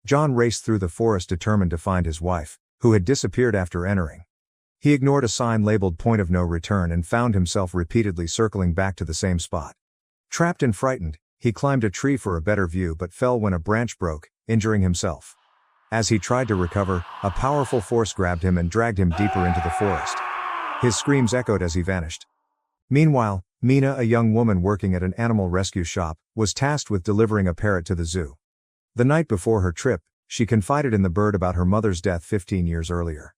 John raced through the forest determined to find his wife, who had disappeared after entering. He ignored a sign labeled point of no return and found himself repeatedly circling back to the same spot. Trapped and frightened, he climbed a tree for a better view but fell when a branch broke, injuring himself. As he tried to recover, a powerful force grabbed him and dragged him deeper into the forest. His screams echoed as he vanished. Meanwhile, Mina, a young woman working at an animal rescue shop, was tasked with delivering a parrot to the zoo. The night before her trip, she confided in the bird about her mother's death 15 years earlier.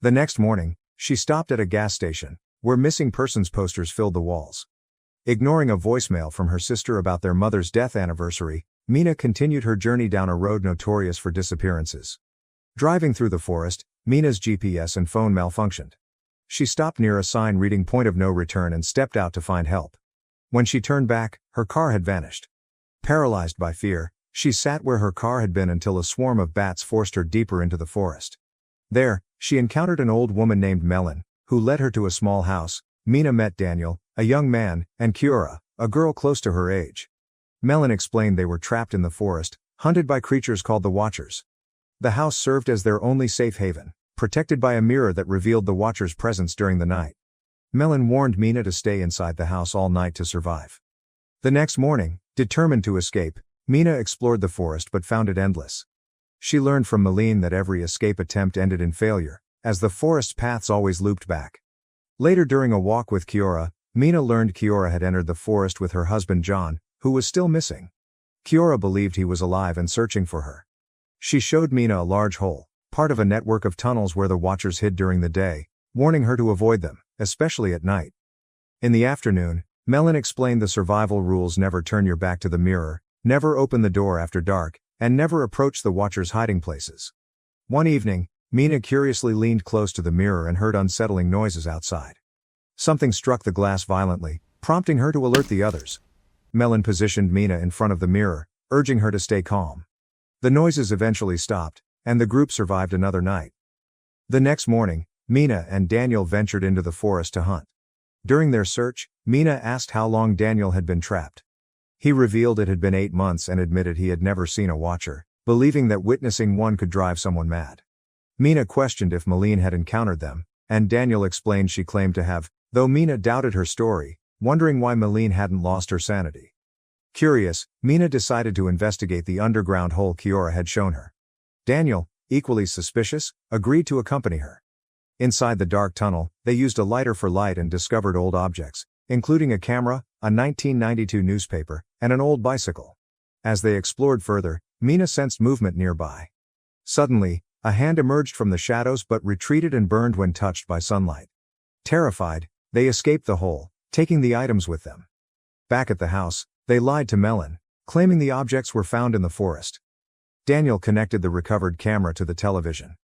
The next morning, she stopped at a gas station, where missing persons posters filled the walls. Ignoring a voicemail from her sister about their mother's death anniversary, Mina continued her journey down a road notorious for disappearances. Driving through the forest, Mina's GPS and phone malfunctioned. She stopped near a sign reading point of no return and stepped out to find help. When she turned back, her car had vanished. Paralyzed by fear, she sat where her car had been until a swarm of bats forced her deeper into the forest. There, she encountered an old woman named Melon, who led her to a small house. Mina met Daniel, a young man, and Kiora, a girl close to her age. Melon explained they were trapped in the forest, hunted by creatures called the Watchers. The house served as their only safe haven, protected by a mirror that revealed the Watchers' presence during the night. Melon warned Mina to stay inside the house all night to survive. The next morning, determined to escape, Mina explored the forest but found it endless. She learned from Melin that every escape attempt ended in failure, as the forest's paths always looped back. Later during a walk with Kiora, Mina learned Kiora had entered the forest with her husband John, who was still missing. Kiora believed he was alive and searching for her. She showed Mina a large hole, part of a network of tunnels where the Watchers hid during the day, warning her to avoid them, especially at night. In the afternoon, Melon explained the survival rules: never turn your back to the mirror, never open the door after dark, and never approach the Watchers' hiding places. One evening, Mina curiously leaned close to the mirror and heard unsettling noises outside. Something struck the glass violently, prompting her to alert the others. Melon positioned Mina in front of the mirror, urging her to stay calm. The noises eventually stopped, and the group survived another night. The next morning, Mina and Daniel ventured into the forest to hunt. During their search, Mina asked how long Daniel had been trapped. He revealed it had been 8 months and admitted he had never seen a Watcher, believing that witnessing one could drive someone mad. Mina questioned if Melin had encountered them, and Daniel explained she claimed to have, though Mina doubted her story, wondering why Melin hadn't lost her sanity. Curious, Mina decided to investigate the underground hole Kiora had shown her. Daniel, equally suspicious, agreed to accompany her. Inside the dark tunnel, they used a lighter for light and discovered old objects, including a camera, a 1992 newspaper, and an old bicycle. As they explored further, Mina sensed movement nearby. Suddenly, a hand emerged from the shadows but retreated and burned when touched by sunlight. Terrified, they escaped the hole, taking the items with them. Back at the house, they lied to Melon, claiming the objects were found in the forest. Daniel connected the recovered camera to the television.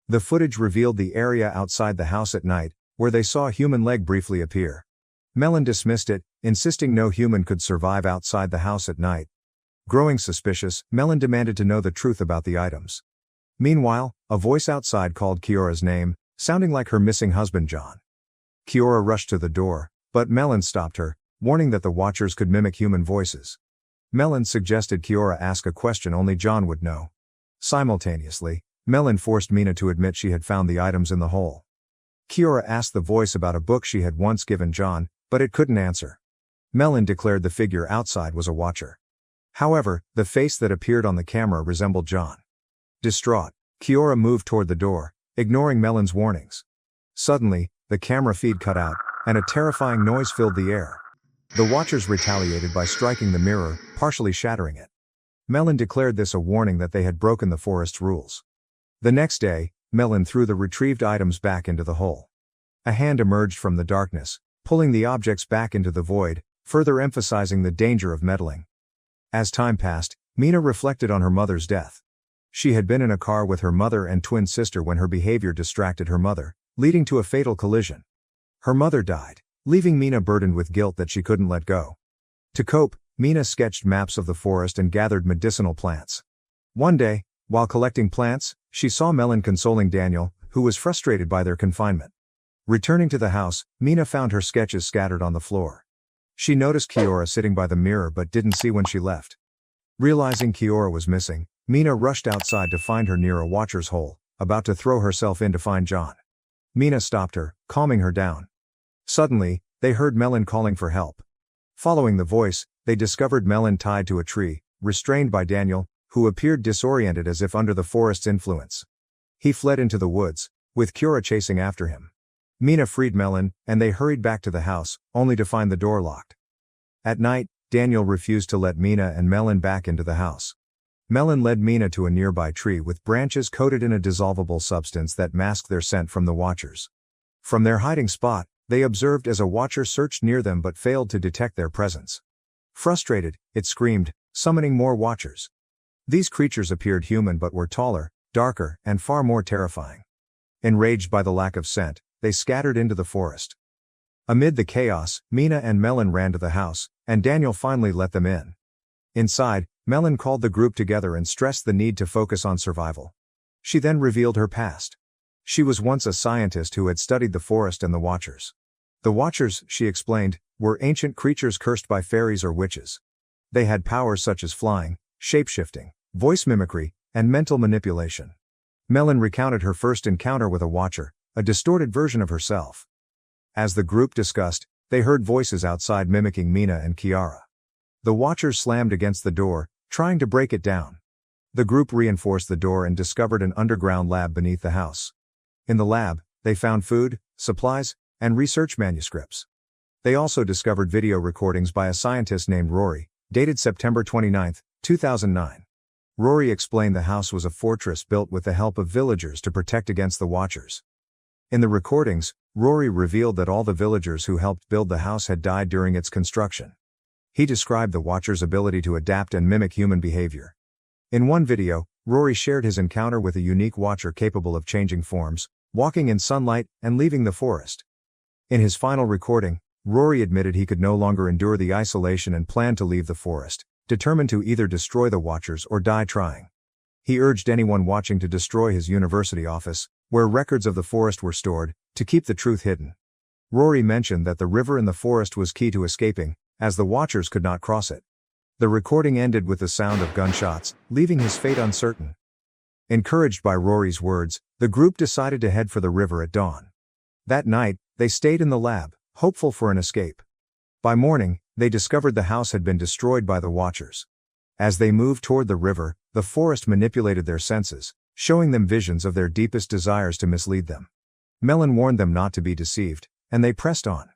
The footage revealed the area outside the house at night, where they saw a human leg briefly appear. Melon dismissed it, insisting no human could survive outside the house at night. Growing suspicious, Melon demanded to know the truth about the items. Meanwhile, a voice outside called Kiora's name, sounding like her missing husband John. Kiora rushed to the door, but Melon stopped her, warning that the Watchers could mimic human voices. Melon suggested Kiora ask a question only John would know. Simultaneously, Melon forced Mina to admit she had found the items in the hole. Kiora asked the voice about a book she had once given John, but it couldn't answer. Melon declared the figure outside was a Watcher. However, the face that appeared on the camera resembled John. Distraught, Kiora moved toward the door, ignoring Melon's warnings. Suddenly, the camera feed cut out, and a terrifying noise filled the air. The Watchers retaliated by striking the mirror, partially shattering it. Melon declared this a warning that they had broken the forest's rules. The next day, Melon threw the retrieved items back into the hole. A hand emerged from the darkness, pulling the objects back into the void, further emphasizing the danger of meddling. As time passed, Mina reflected on her mother's death. She had been in a car with her mother and twin sister when her behavior distracted her mother, leading to a fatal collision. Her mother died, leaving Mina burdened with guilt that she couldn't let go. To cope, Mina sketched maps of the forest and gathered medicinal plants. One day, while collecting plants, she saw Melon consoling Daniel, who was frustrated by their confinement. Returning to the house, Mina found her sketches scattered on the floor. She noticed Kiora sitting by the mirror but didn't see when she left. Realizing Kiora was missing, Mina rushed outside to find her near a watcher's hole, about to throw herself in to find John. Mina stopped her, calming her down. Suddenly, they heard Melon calling for help. Following the voice, they discovered Melon tied to a tree, restrained by Daniel, who appeared disoriented as if under the forest's influence. He fled into the woods, with Kiara chasing after him. Mina freed Melon, and they hurried back to the house, only to find the door locked. At night, Daniel refused to let Mina and Melon back into the house. Melon led Mina to a nearby tree with branches coated in a dissolvable substance that masked their scent from the watchers. From their hiding spot, they observed as a watcher searched near them but failed to detect their presence. Frustrated, it screamed, summoning more watchers. These creatures appeared human but were taller, darker, and far more terrifying. Enraged by the lack of scent, they scattered into the forest. Amid the chaos, Mina and Melon ran to the house, and Daniel finally let them in. Inside, Melon called the group together and stressed the need to focus on survival. She then revealed her past. She was once a scientist who had studied the forest and the Watchers. The Watchers, she explained, were ancient creatures cursed by fairies or witches. They had powers such as flying, shape-shifting, voice mimicry, and mental manipulation. Melon recounted her first encounter with a Watcher, a distorted version of herself. As the group discussed, they heard voices outside mimicking Mina and Kiara. The Watchers slammed against the door, trying to break it down. The group reinforced the door and discovered an underground lab beneath the house. In the lab, they found food, supplies, and research manuscripts. They also discovered video recordings by a scientist named Rory, dated September 29, 2009. Rory explained the house was a fortress built with the help of villagers to protect against the Watchers. In the recordings, Rory revealed that all the villagers who helped build the house had died during its construction. He described the Watchers' ability to adapt and mimic human behavior. In one video, Rory shared his encounter with a unique Watcher capable of changing forms, walking in sunlight, and leaving the forest. In his final recording, Rory admitted he could no longer endure the isolation and planned to leave the forest, determined to either destroy the Watchers or die trying. He urged anyone watching to destroy his university office, where records of the forest were stored, to keep the truth hidden. Rory mentioned that the river in the forest was key to escaping, as the Watchers could not cross it. The recording ended with the sound of gunshots, leaving his fate uncertain. Encouraged by Rory's words, the group decided to head for the river at dawn. That night, they stayed in the lab, hopeful for an escape. By morning, they discovered the house had been destroyed by the Watchers. As they moved toward the river, the forest manipulated their senses, showing them visions of their deepest desires to mislead them. Melon warned them not to be deceived, and they pressed on.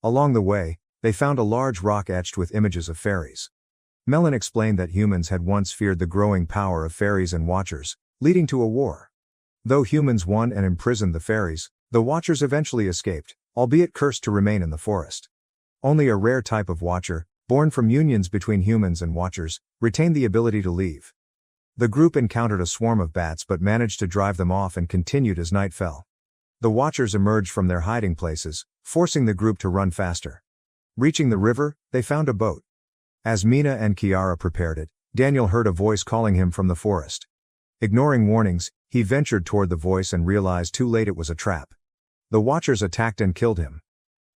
Along the way, they found a large rock etched with images of fairies. Melon explained that humans had once feared the growing power of fairies and Watchers, leading to a war. Though humans won and imprisoned the fairies, the Watchers eventually escaped, albeit cursed to remain in the forest. Only a rare type of Watcher, born from unions between humans and Watchers, retained the ability to leave. The group encountered a swarm of bats but managed to drive them off and continued as night fell. The Watchers emerged from their hiding places, forcing the group to run faster. Reaching the river, they found a boat. As Mina and Kiara prepared it, Daniel heard a voice calling him from the forest. Ignoring warnings, he ventured toward the voice and realized too late it was a trap. The Watchers attacked and killed him.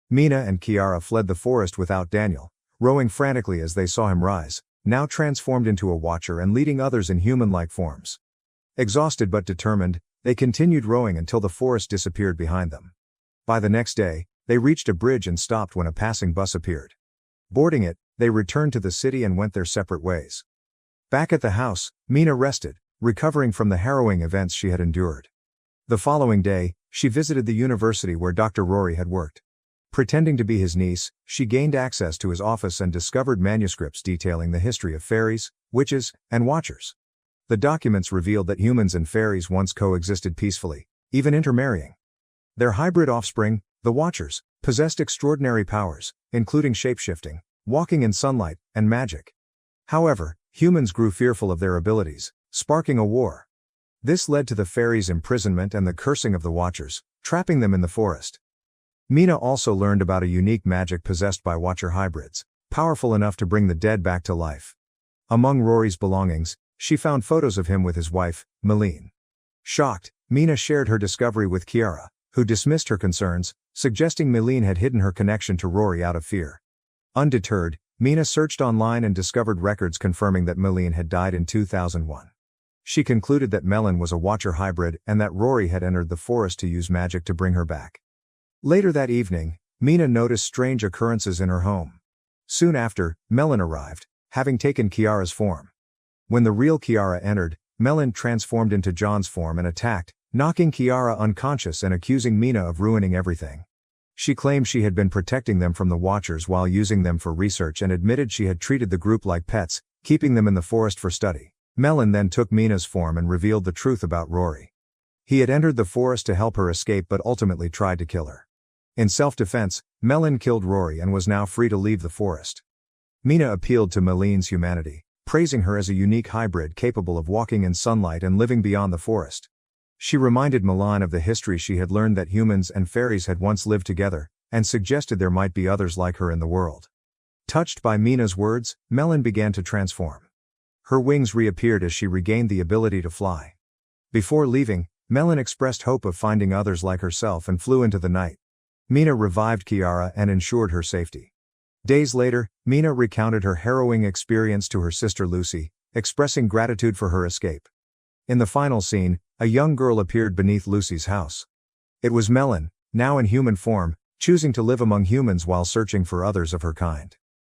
Mina and Kiara fled the forest without Daniel, rowing frantically as they saw him rise, now transformed into a Watcher and leading others in human-like forms. Exhausted but determined, they continued rowing until the forest disappeared behind them. By the next day, they reached a bridge and stopped when a passing bus appeared. Boarding it, they returned to the city and went their separate ways. Back at the house, Mina rested, recovering from the harrowing events she had endured. The following day, she visited the university where Dr. Rory had worked. Pretending to be his niece, she gained access to his office and discovered manuscripts detailing the history of fairies, witches, and Watchers. The documents revealed that humans and fairies once coexisted peacefully, even intermarrying. Their hybrid offspring, the Watchers, possessed extraordinary powers, including shape-shifting, walking in sunlight, and magic. However, humans grew fearful of their abilities, sparking a war. This led to the fairies' imprisonment and the cursing of the Watchers, trapping them in the forest. Mina also learned about a unique magic possessed by Watcher hybrids, powerful enough to bring the dead back to life. Among Rory's belongings, she found photos of him with his wife, Melene. Shocked, Mina shared her discovery with Kiara, who dismissed her concerns, suggesting Melene had hidden her connection to Rory out of fear. Undeterred, Mina searched online and discovered records confirming that Melene had died in 2001. She concluded that Melon was a Watcher hybrid and that Rory had entered the forest to use magic to bring her back. Later that evening, Mina noticed strange occurrences in her home. Soon after, Melon arrived, having taken Kiara's form. When the real Kiara entered, Melon transformed into John's form and attacked, knocking Kiara unconscious and accusing Mina of ruining everything. She claimed she had been protecting them from the Watchers while using them for research and admitted she had treated the group like pets, keeping them in the forest for study. Melon then took Mina's form and revealed the truth about Rory. He had entered the forest to help her escape but ultimately tried to kill her. In self-defense, Melon killed Rory and was now free to leave the forest. Mina appealed to Melene's humanity, praising her as a unique hybrid capable of walking in sunlight and living beyond the forest. She reminded Meline of the history she had learned that humans and fairies had once lived together, and suggested there might be others like her in the world. Touched by Mina's words, Melon began to transform. Her wings reappeared as she regained the ability to fly. Before leaving, Melon expressed hope of finding others like herself and flew into the night. Mina revived Kiara and ensured her safety. Days later, Mina recounted her harrowing experience to her sister Lucy, expressing gratitude for her escape. In the final scene, a young girl appeared beneath Lucy's house. It was Melon, now in human form, choosing to live among humans while searching for others of her kind.